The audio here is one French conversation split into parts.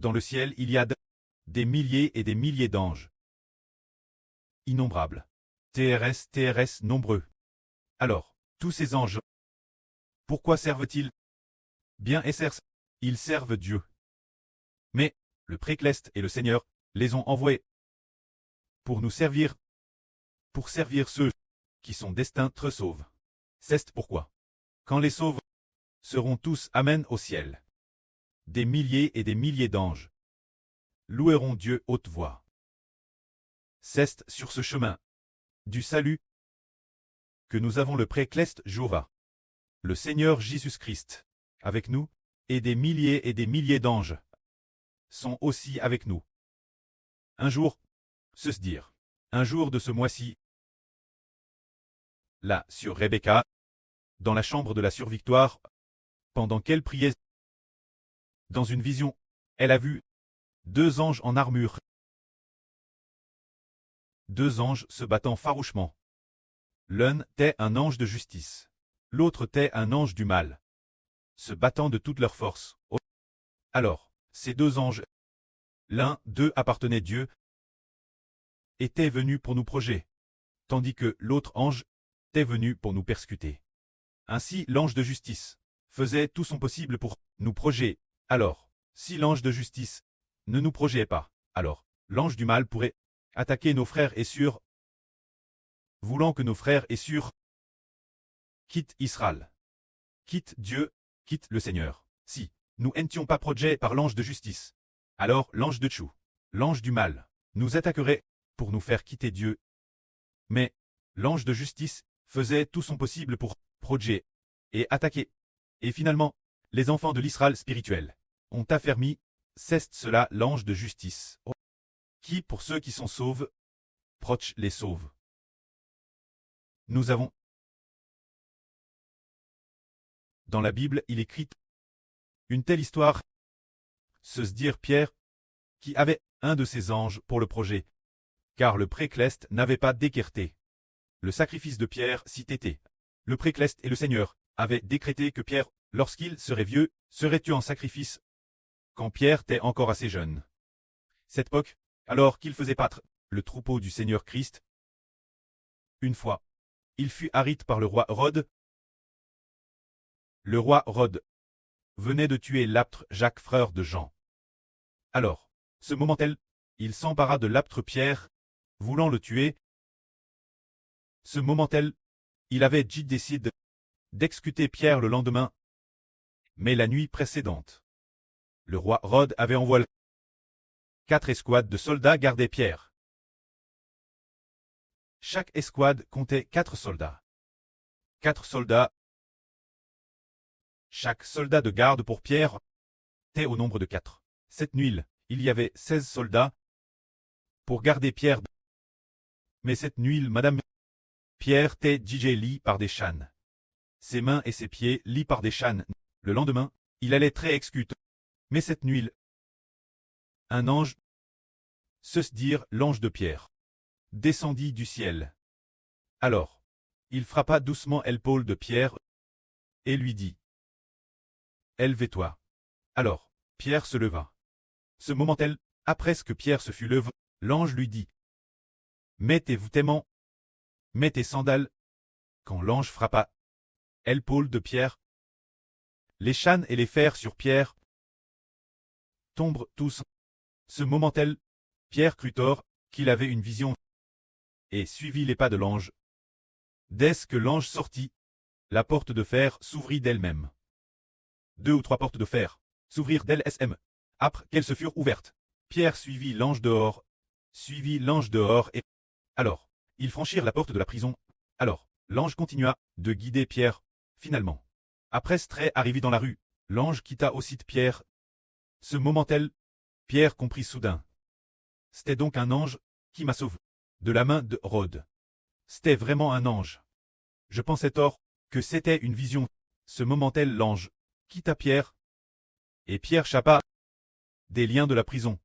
Dans le ciel, il y a des milliers et des milliers d'anges. Innombrables. TRS, nombreux. Alors, tous ces anges, pourquoi servent-ils? Bien SRS, ils servent Dieu. Mais, le Précleste et le Seigneur les ont envoyés pour nous servir, pour servir ceux qui sont destinés à sauver. C'est pourquoi, quand les sauves seront tous amen au ciel, des milliers et des milliers d'anges loueront Dieu haute voix. C'est sur ce chemin du salut que nous avons le Précleste Jéhovah, le Seigneur Jésus-Christ, avec nous, et des milliers d'anges sont aussi avec nous. Un jour, se dire, un jour de ce mois-ci, là, sur Rebecca, dans la chambre de la survictoire, pendant qu'elle priait, dans une vision, elle a vu 2 anges en armure. 2 anges se battant farouchement. L'un était un ange de justice. L'autre était un ange du mal. Se battant de toute leur force. Alors, ces 2 anges, l'un d'eux appartenait Dieu, était venu pour nous projeter, tandis que l'autre ange était venu pour nous persécuter. Ainsi l'ange de justice faisait tout son possible pour nous projeter. Alors, si l'ange de justice ne nous projetait pas, alors l'ange du mal pourrait attaquer nos frères et sœurs, voulant que nos frères et sœurs quittent Israël, quittent Dieu, quittent le Seigneur. Si nous n'étions pas projetés par l'ange de justice, alors l'ange de Tchou, l'ange du mal, nous attaquerait pour nous faire quitter Dieu. Mais l'ange de justice faisait tout son possible pour projeter et attaquer. Et finalement, les enfants de l'Israël spirituel ont affermi, c'est cela l'ange de justice, qui pour ceux qui sont sauvés, proche les sauve. Nous avons dans la Bible, il écrit une telle histoire, se dire Pierre, qui avait un de ses anges pour le projet, car le Précleste n'avait pas décrété le sacrifice de Pierre si était. Le Précleste et le Seigneur avaient décrété que Pierre, lorsqu'il serait vieux, serait tué en sacrifice, quand Pierre était encore assez jeune. Cette époque, alors qu'il faisait paître le troupeau du Seigneur Christ, une fois, il fut arrêté par le roi Hérode. Le roi Hérode venait de tuer l'apôtre Jacques, frère de Jean. Alors, ce moment-là, il s'empara de l'apôtre Pierre, voulant le tuer. Ce moment-là, il avait dit décidé d'exécuter Pierre le lendemain. Mais la nuit précédente, le roi Hérode avait envoyé 4 escouades de soldats garder Pierre. Chaque escouade comptait 4 soldats. 4 soldats. Chaque soldat de garde pour Pierre était au nombre de 4. Cette nuit, il y avait 16 soldats pour garder Pierre. Mais cette nuit, Madame Pierre était lié par des chaînes. Ses mains et ses pieds liés par des chaînes. Le lendemain, il allait très exécuté. Mais cette nuit, un ange, se dire l'ange de Pierre, descendit du ciel. Alors, il frappa doucement l'épaule de Pierre et lui dit, élève-toi. Alors, Pierre se leva. Ce moment-là, après que Pierre se fut levé, l'ange lui dit, mettez-vous tellement, mets tes sandales. Quand l'ange frappa l'épaule de Pierre, les chaînes et les fers sur Pierre tombent tous. Ce moment-là, Pierre crut tort qu'il avait une vision et suivit les pas de l'ange. Dès que l'ange sortit, la porte de fer s'ouvrit d'elle-même. 2 ou 3 portes de fer s'ouvrirent d'elles-mêmes. Après qu'elles se furent ouvertes, Pierre suivit l'ange dehors, et alors, ils franchirent la porte de la prison. Alors, l'ange continua de guider Pierre. Finalement, après ce trait arrivé dans la rue, l'ange quitta aussi Pierre. Ce moment-là, Pierre comprit soudain. C'était donc un ange qui m'a sauvé de la main de Hérode. C'était vraiment un ange. Je pensais tort que c'était une vision. Ce moment-là, l'ange quitta Pierre, et Pierre chappa des liens de la prison.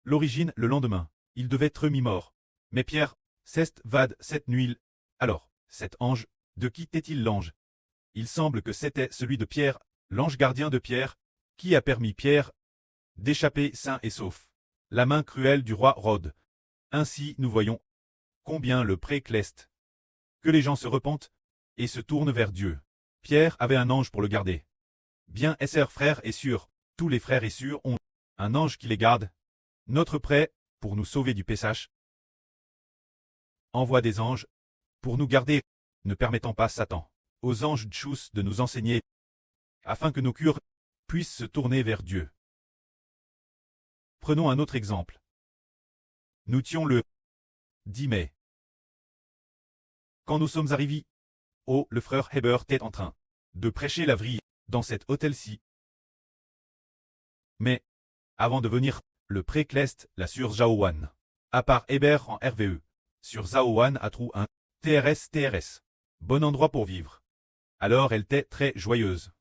L'origine, le lendemain, il devait être mi-mort. Mais Pierre, s'est vade cette nuit. Alors, cet ange, de qui était-il l'ange? Il semble que c'était celui de Pierre, l'ange gardien de Pierre, qui a permis Pierre d'échapper sains et saufs. La main cruelle du roi Rhodes. Ainsi nous voyons combien le pré-Cleste. Que les gens se repentent et se tournent vers Dieu. Pierre avait un ange pour le garder. Bien SR frères et sûrs, tous les frères et sûrs ont un ange qui les garde. Notre prêt, pour nous sauver du péchage, envoie des anges pour nous garder, ne permettant pas Satan aux anges tchous de nous enseigner, afin que nos cœurs puissent se tourner vers Dieu. Prenons un autre exemple. Nous tions le 10 mai. Quand nous sommes arrivés, le frère Heber était en train de prêcher la vrille dans cet hôtel-ci. Mais, avant de venir, le pré-Cleste, la sur Jaowan. À part Heber en RVE, sur Zaowan a trouvé un TRS. Bon endroit pour vivre. Alors elle était très joyeuse.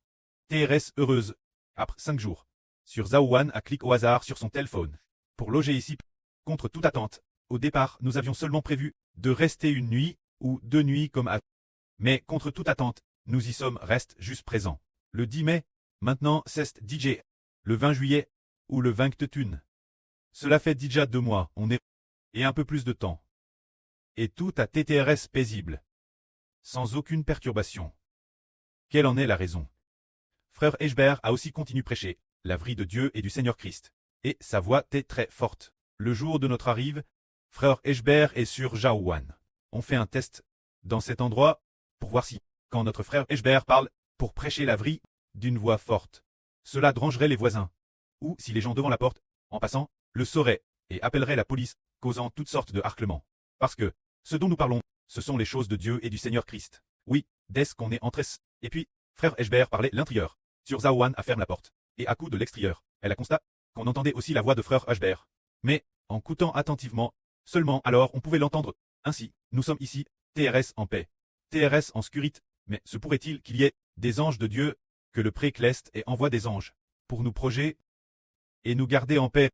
TRS heureuse. Après 5 jours. Sur Zaowan a cliqué au hasard sur son téléphone. Pour loger ici, contre toute attente. Au départ, nous avions seulement prévu de rester une nuit, ou 2 nuits comme à... Mais contre toute attente, nous y sommes reste juste présents. Le 10 mai, maintenant c'est DJ. Le 20 juillet, ou le 20 thune. Cela fait déjà 2 mois, on est... Et un peu plus de temps. Et tout à TTRS paisible. Sans aucune perturbation. Quelle en est la raison? Frère Eschbert a aussi continué prêcher la vrille de Dieu et du Seigneur Christ. Et sa voix était très forte. Le jour de notre arrive, frère Eschbert est sur Jaowan. On fait un test dans cet endroit pour voir si, quand notre frère Eschbert parle pour prêcher la vrille d'une voix forte, cela dérangerait les voisins. Ou si les gens devant la porte, en passant, le sauraient et appelleraient la police, causant toutes sortes de harcèlements. Parce que, ce dont nous parlons, ce sont les choses de Dieu et du Seigneur Christ. Oui, dès qu'on est entré. Et puis, frère Eschbert parlait l'intérieur. Sur Zaowan a fermé la porte. Et à coup de l'extérieur, elle a constaté qu'on entendait aussi la voix de frère Eschbert. Mais, en écoutant attentivement, seulement alors on pouvait l'entendre. Ainsi, nous sommes ici, TRS en paix. TRS en sécurité. Mais se pourrait-il qu'il y ait des anges de Dieu, que le pré-Cleste et envoie des anges, pour nous proger et nous garder en paix?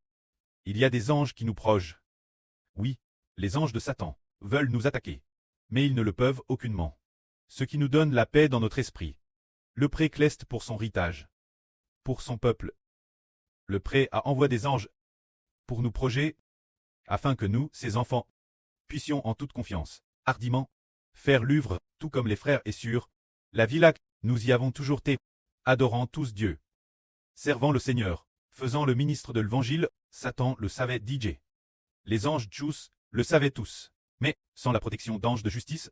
Il y a des anges qui nous progent. Oui, les anges de Satan veulent nous attaquer. Mais ils ne le peuvent aucunement. Ce qui nous donne la paix dans notre esprit. Le pré-Cleste pour son héritage. Pour son peuple. Le pré a envoyé des anges pour nous proger, afin que nous, ses enfants, puissions en toute confiance, hardiment, faire l'œuvre, tout comme les frères et sûrs. La Villac, nous y avons toujours été, adorant tous Dieu, servant le Seigneur, faisant le ministre de l'Évangile, Satan le savait DJ. Les anges tchous le savaient tous. Mais, sans la protection d'anges de justice,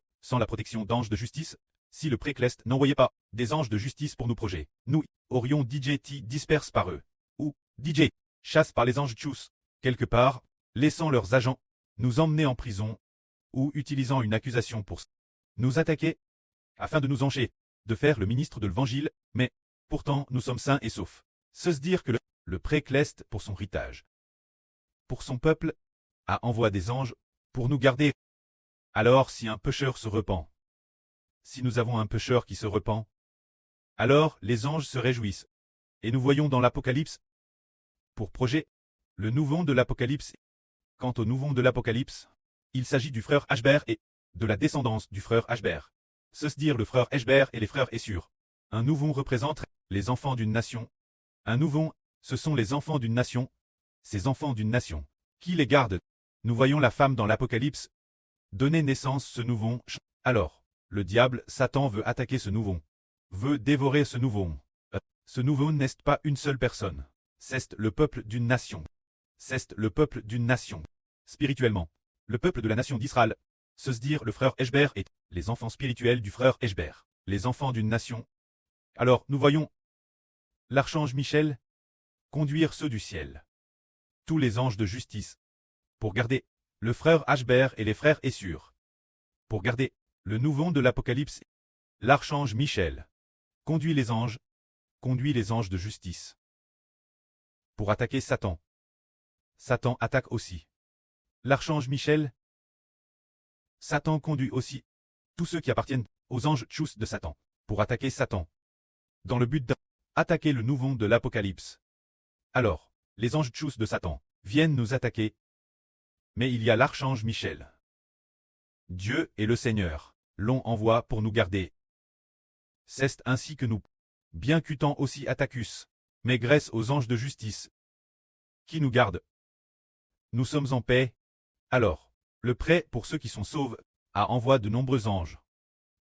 si le pré-Cleste n'envoyait pas des anges de justice pour nous proger, nous aurions DJ disperse par eux. Ou, DJ, chasse par les anges tchous, quelque part, laissant leurs agents nous emmener en prison, ou utilisant une accusation pour nous attaquer, afin de nous encher, de faire le ministre de l'Évangile, mais, pourtant nous sommes sains et saufs. Se dire que le pré-Cleste pour son héritage, pour son peuple, a envoyé des anges pour nous garder. Alors si un pécheur se repent, si nous avons un pécheur qui se repent, alors les anges se réjouissent. Et nous voyons dans l'Apocalypse, pour projet, le nouveau de l'Apocalypse. Quant au nouveau de l'Apocalypse, il s'agit du frère Eschbert et de la descendance du frère Eschbert. Se dire le frère Eschbert et les frères Essur. Un nouveau représente les enfants d'une nation. Un nouveau, ce sont les enfants d'une nation. Ces enfants d'une nation. Qui les garde? Nous voyons la femme dans l'Apocalypse donner naissance ce nouveau. Alors, le diable, Satan veut attaquer ce nouveau. Veut dévorer ce nouveau. Ce nouveau n'est pas une seule personne. C'est le peuple d'une nation. C'est le peuple d'une nation. Spirituellement, le peuple de la nation d'Israël. Se dire le frère Eschbert et les enfants spirituels du frère Eschbert. Les enfants d'une nation. Alors, nous voyons l'archange Michel conduire ceux du ciel. Tous les anges de justice. Pour garder le frère Eschbert et les frères Essur. Pour garder le nouveau de l'Apocalypse. L'archange Michel conduit les anges de justice. Pour attaquer Satan. Satan attaque aussi. L'archange Michel. Satan conduit aussi tous ceux qui appartiennent aux anges tchous de Satan, pour attaquer Satan. Dans le but d'attaquer le nouveau de l'Apocalypse. Alors, les anges tchous de Satan viennent nous attaquer. Mais il y a l'archange Michel. Dieu et le Seigneur l'ont envoie pour nous garder. C'est ainsi que nous, bien qu'étant aussi Attacus, mais grâce aux anges de justice, qui nous garde. Nous sommes en paix. Alors, le prêt pour ceux qui sont sauvés a envoie de nombreux anges.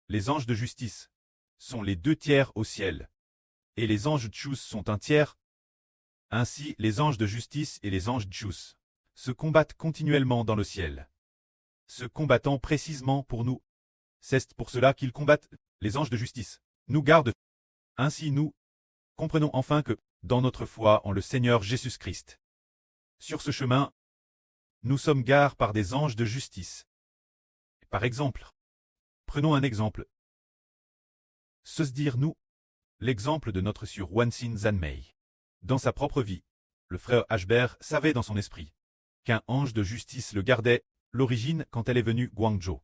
Les anges de justice sont les 2 tiers au ciel, et les anges tchous sont 1 tiers. Ainsi, les anges de justice et les anges tchous se combattent continuellement dans le ciel, se combattant précisément pour nous. C'est pour cela qu'ils combattent. Les anges de justice nous gardent. Ainsi nous comprenons enfin que, dans notre foi en le Seigneur Jésus-Christ, sur ce chemin, nous sommes gardés par des anges de justice. Par exemple, prenons un exemple. Se dire nous, l'exemple de notre sœur Wansin Zanmei. Dans sa propre vie, le frère Ashbert savait dans son esprit qu'un ange de justice le gardait. L'origine quand elle est venue Guangzhou.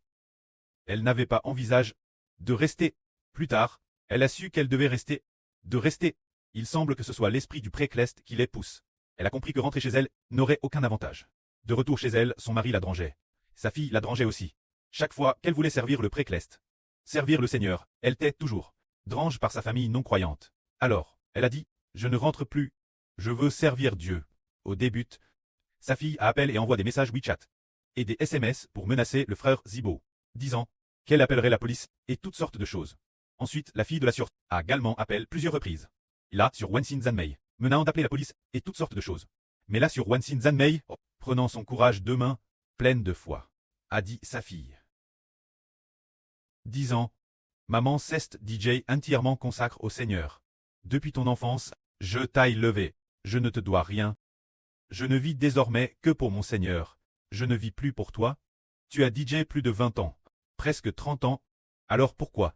Elle n'avait pas envisagé de rester. Plus tard, elle a su qu'elle devait rester. De rester. Il semble que ce soit l'esprit du précleste qui les pousse. Elle a compris que rentrer chez elle n'aurait aucun avantage. De retour chez elle, son mari la drangeait. Sa fille la drangeait aussi. Chaque fois qu'elle voulait servir le précleste, servir le Seigneur, elle était toujours drange par sa famille non croyante. Alors, elle a dit, je ne rentre plus. Je veux servir Dieu. Au début, sa fille appelle et envoie des messages WeChat et des SMS pour menacer le frère Zibo, disant qu'elle appellerait la police et toutes sortes de choses. Ensuite, la fille de la sûreté a également appelé plusieurs reprises. Là, sur Wansin Zanmei, menaçant d'appeler la police et toutes sortes de choses. Mais là, sur Wansin Zanmei, prenant son courage 2 mains, pleine de foi, a dit sa fille, disant, maman c'est DJ entièrement consacre au Seigneur. Depuis ton enfance, je t'ai levé, je ne te dois rien. Je ne vis désormais que pour mon Seigneur. Je ne vis plus pour toi. Tu as DJ plus de 20 ans, presque 30 ans. Alors pourquoi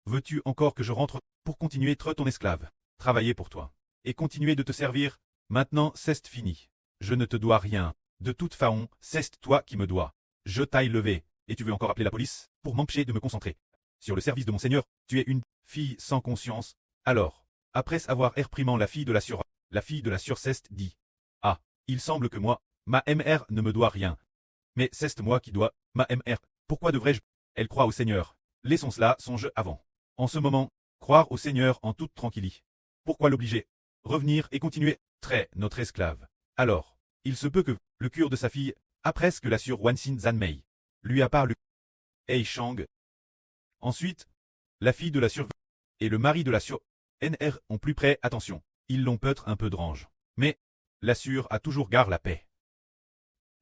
veux-tu encore que je rentre pour continuer être ton esclave, travailler pour toi, et continuer de te servir? Maintenant c'est fini. Je ne te dois rien. De toute façon, c'est toi qui me dois. Je t'ai levé, et tu veux encore appeler la police pour m'empêcher de me concentrer sur le service de mon Seigneur. Tu es une fille sans conscience. Alors, après avoir réprimand la fille de la surceste dit, ah, il semble que moi, ma mère ne me doit rien. Mais c'est moi qui dois, ma mère. Pourquoi devrais-je? Elle croit au Seigneur. Laissons cela songe avant. En ce moment, croire au Seigneur en toute tranquillité. Pourquoi l'obliger? Revenir et continuer, très notre esclave. Alors, il se peut que le cure de sa fille, après ce que la sœur Wansin Zanmei lui a parlé. Hei Shang. Ensuite, la fille de la sœur et le mari de la sœur NR ont plus près attention. Ils l'ont peut-être un peu drange. Mais, la sœur a toujours gardé la paix.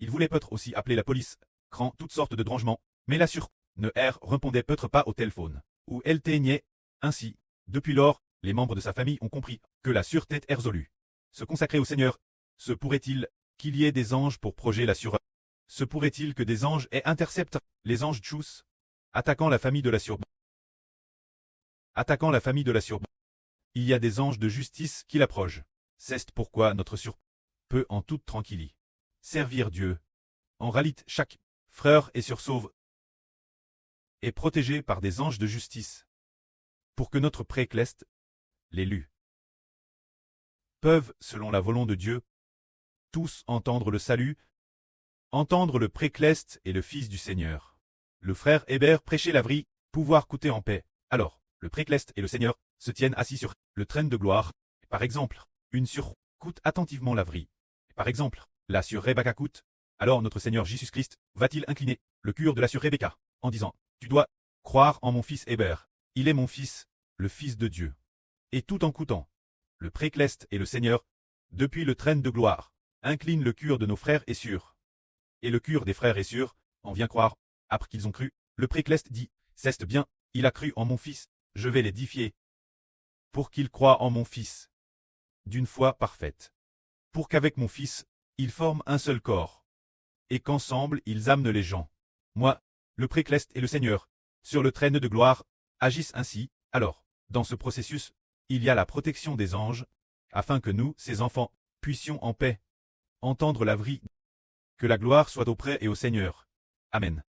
Il voulait peut-être aussi appeler la police, crant toutes sortes de drangements, mais la sœur ne répondait peut-être pas au téléphone, ou elle teignait. Ainsi, depuis lors, les membres de sa famille ont compris que la sûreté est résolue. Se consacrer au Seigneur. Se pourrait-il qu'il y ait des anges pour projet la sûreté? Se pourrait-il que des anges aient intercepté les anges tchous, attaquant la famille de la sûreté? Attaquant la famille de la sûreté. Il y a des anges de justice qui l'approchent. C'est pourquoi notre sûreté peut en toute tranquillité servir Dieu. En réalité, chaque frère est sauve et protégé par des anges de justice. Pour que notre précleste, l'élu, peuvent, selon la volonté de Dieu, tous entendre le salut, entendre le précleste et le Fils du Seigneur. Le frère Hébert prêchait la vraie, pouvoir coûter en paix. Alors, le précleste et le Seigneur se tiennent assis sur le trône de gloire. Par exemple, une sœur coûte attentivement la vraie. Par exemple, la sœur Rebecca coûte. Alors notre Seigneur Jésus-Christ va-t-il incliner le cœur de la sœur Rebecca en disant, tu dois croire en mon fils Hébert. Il est mon fils, le Fils de Dieu. Et tout en coûtant, le précleste et le Seigneur, depuis le trône de gloire, incline le cœur de nos frères et sœurs. Et le cœur des frères et sœurs en vient croire, après qu'ils ont cru. Le précleste dit, c'est bien, il a cru en mon fils, je vais l'édifier. Pour qu'il croie en mon fils, d'une foi parfaite. Pour qu'avec mon fils, ils forment un seul corps. Et qu'ensemble ils amenent les gens. Moi, le précleste et le Seigneur, sur le trône de gloire, agissent ainsi. Alors, dans ce processus, il y a la protection des anges, afin que nous, ses enfants, puissions en paix entendre la vraie. Que la gloire soit auprès et au Seigneur. Amen.